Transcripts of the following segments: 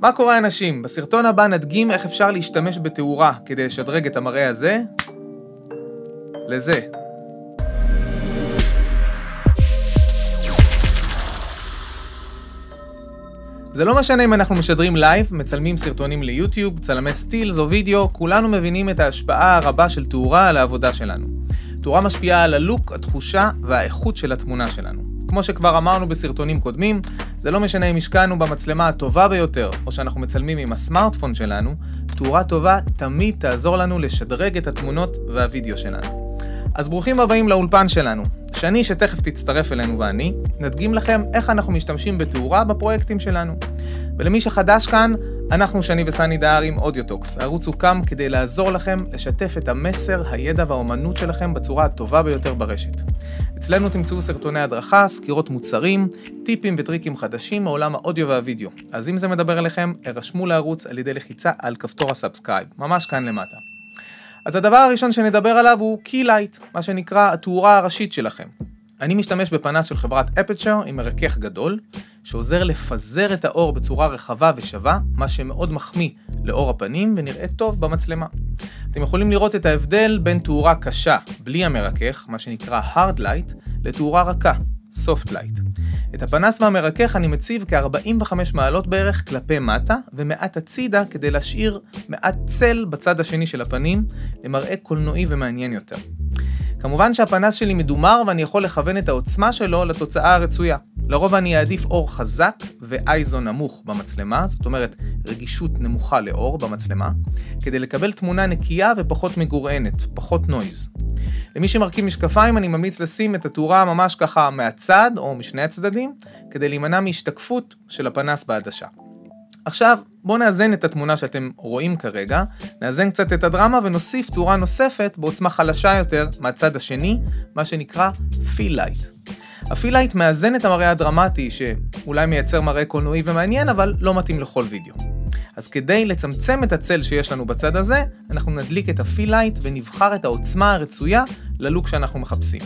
מה קורה אנשים? בסרטון הבא נדגים איך אפשר להשתמש בתאורה כדי לשדרג את המראה הזה לזה. זה לא משנה אם אנחנו משדרים לייב, מצלמים סרטונים ליוטיוב, צלמי סטילס או וידאו, כולנו מבינים את ההשפעה הרבה של תאורה על העבודה שלנו. תאורה משפיעה על הלוק, התחושה והאיכות של התמונה שלנו. כמו שכבר אמרנו בסרטונים קודמים, זה לא משנה אם השקענו במצלמה הטובה ביותר, או שאנחנו מצלמים עם הסמארטפון שלנו, תאורה טובה תמיד תעזור לנו לשדרג את התמונות והווידאו שלנו. אז ברוכים הבאים לאולפן שלנו. שני שתכף תצטרף אלינו ואני, נדגים לכם איך אנחנו משתמשים בתאורה בפרויקטים שלנו. ולמי שחדש כאן, אנחנו שני וסני דהר עם אודיוטוקס. הערוץ הוקם כדי לעזור לכם לשתף את המסר, הידע והאומנות שלכם בצורה הטובה ביותר ברשת. אצלנו תמצאו סרטוני הדרכה, סקירות מוצרים, טיפים וטריקים חדשים מעולם האודיו והווידאו. אז אם זה מדבר אליכם, הרשמו לערוץ על ידי לחיצה על כפתור הסאבסקרייב, ממש כאן למטה. אז הדבר הראשון שנדבר עליו הוא קי-לייט, מה שנקרא התאורה הראשית שלכם. אני משתמש בפנס של חברת אפצ'ר עם מרכך גדול, שעוזר לפזר את האור בצורה רחבה ושווה, מה שמאוד מחמיא לאור הפנים ונראה טוב במצלמה. אתם יכולים לראות את ההבדל בין תאורה קשה, בלי המרכך, מה שנקרא hard light, לתאורה רכה, soft light. את הפנס והמרכך אני מציב כ-45 מעלות בערך כלפי מטה, ומעט הצידה כדי להשאיר מעט צל בצד השני של הפנים, למראה קולנועי ומעניין יותר. כמובן שהפנס שלי מדומר ואני יכול לכוון את העוצמה שלו לתוצאה הרצויה. לרוב אני אעדיף אור חזק ואייזו נמוך במצלמה, זאת אומרת רגישות נמוכה לאור במצלמה, כדי לקבל תמונה נקייה ופחות מגורענת, פחות נויז. למי שמרכיב משקפיים אני ממליץ לשים את התאורה ממש ככה מהצד או משני הצדדים, כדי להימנע מהשתקפות של הפנס בעדשה. עכשיו בואו נאזן את התמונה שאתם רואים כרגע, נאזן קצת את הדרמה ונוסיף תאורה נוספת בעוצמה חלשה יותר מהצד השני, מה שנקרא פיל-לייט. הפיל-לייט מאזן את המראה הדרמטי שאולי מייצר מראה קולנועי ומעניין אבל לא מתאים לכל וידאו. אז כדי לצמצם את הצל שיש לנו בצד הזה, אנחנו נדליק את הפיל-לייט ונבחר את העוצמה הרצויה ללוק שאנחנו מחפשים.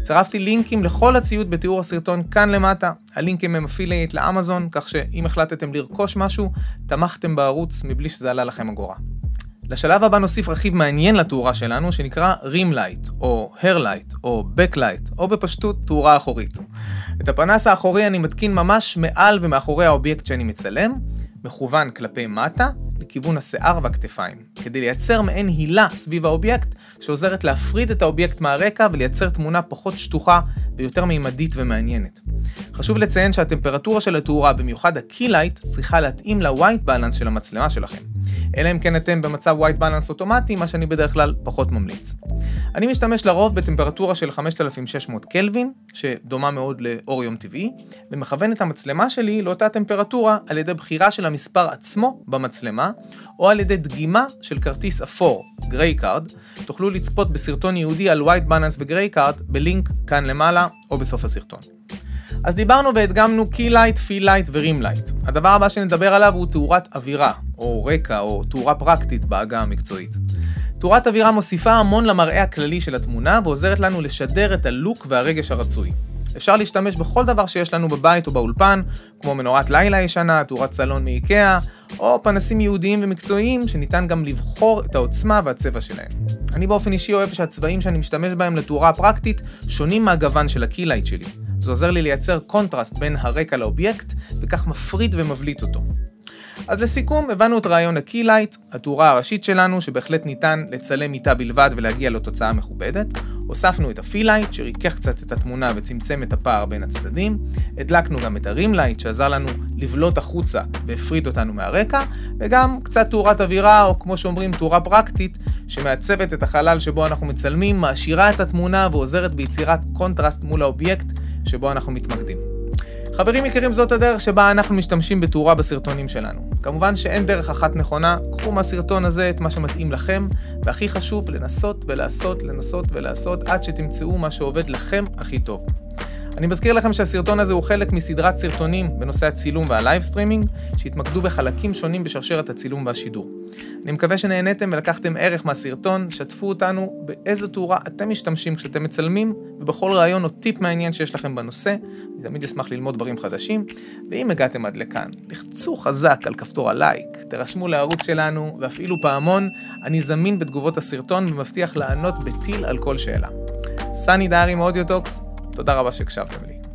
צרפתי לינקים לכל הציוד בתיאור הסרטון כאן למטה, הלינקים הם אפילייט לאמזון, כך שאם החלטתם לרכוש משהו, תמכתם בערוץ מבלי שזה עלה לכם אגורה. לשלב הבא נוסיף רכיב מעניין לתאורה שלנו, שנקרא רים לייט, או הר לייט, או בק לייט, או בפשטות תאורה אחורית. את הפנס האחורי אני מתקין ממש מעל ומאחורי האובייקט שאני מצלם, מכוון כלפי מטה, לכיוון השיער והכתפיים, כדי לייצר מעין הילה סביב האובייקט, שעוזרת להפריד את האובייקט מהרקע ולייצר תמונה פחות שטוחה ויותר מימדית ומעניינת. חשוב לציין שהטמפרטורה של התאורה, במיוחד הקי-לייט, צריכה להתאים ל-white balance של המצלמה שלכם. אלא אם כן אתם במצב white balance אוטומטי, מה שאני בדרך כלל פחות ממליץ. אני משתמש לרוב בטמפרטורה של 5600 קלווין, שדומה מאוד לאור יום טבעי, ומכוון את המצלמה שלי לאותה טמפרטורה על ידי בחירה של המספר עצמו במצלמה, או על ידי דגימה של כרטיס אפור, גריי קארד. תוכלו לצפות בסרטון ייעודי על white balance וגריי קארד בלינק כאן למעלה או בסוף הסרטון. אז דיברנו והדגמנו קי-לייט, פיל-לייט ורים-לייט. הדבר הבא שנדבר עליו הוא תאורת אווירה, או רקע, או תאורה פרקטית בעגה המקצועית. תאורת אווירה מוסיפה המון למראה הכללי של התמונה, ועוזרת לנו לשדר את הלוק והרגש הרצוי. אפשר להשתמש בכל דבר שיש לנו בבית או באולפן, כמו מנורת לילה ישנה, תאורת סלון מאיקאה, או פנסים ייעודיים ומקצועיים שניתן גם לבחור את העוצמה והצבע שלהם. אני באופן אישי אוהב שהצבעים שאני משתמש בהם לתאורה הפרקטית שונים מהגוון של הקי-לייט שלי. זה עוזר לי לייצר קונטרסט בין הרקע לאובייקט, וכך מפריד ומבליט אותו. אז לסיכום, הבנו את רעיון הקי-לייט, התאורה הראשית שלנו, שבהחלט ניתן לצלם איתה בלבד ולהגיע לתוצאה מכובדת. הוספנו את הפיל-לייט, שריכך קצת את התמונה וצמצם את הפער בין הצדדים. הדלקנו גם את הרים-לייט, שעזר לנו לבלוט החוצה והפריד אותנו מהרקע, וגם קצת תאורת אווירה, או כמו שאומרים, תאורה פרקטית, שמעצבת את החלל שבו אנחנו מצלמים, מעשירה את התמונה ועוזרת ביצירת קונטרסט מול האובייקט שבו אנחנו מתמקדים. חברים יקרים, זאת הדרך שבה אנחנו משתמשים בתאורה בסרטונים שלנו. כמובן שאין דרך אחת נכונה, קחו מהסרטון הזה את מה שמתאים לכם, והכי חשוב לנסות ולעשות, עד שתמצאו מה שעובד לכם הכי טוב. אני מזכיר לכם שהסרטון הזה הוא חלק מסדרת סרטונים בנושא הצילום והלייב סטרימינג, שהתמקדו בחלקים שונים בשרשרת הצילום והשידור. אני מקווה שנהניתם ולקחתם ערך מהסרטון, שתפו אותנו באיזו תאורה אתם משתמשים כשאתם מצלמים, ובכל רעיון או טיפ מעניין שיש לכם בנושא, אני תמיד אשמח ללמוד דברים חדשים, ואם הגעתם עד לכאן, לחצו חזק על כפתור הלייק, תרשמו לערוץ שלנו, ואפילו פעמון, אני זמין בתגובות הסרטון ומבטיח לענות בטיל על כל שאלה. סני דהרי מאודיוטוקס, תודה רבה שהקשבתם לי.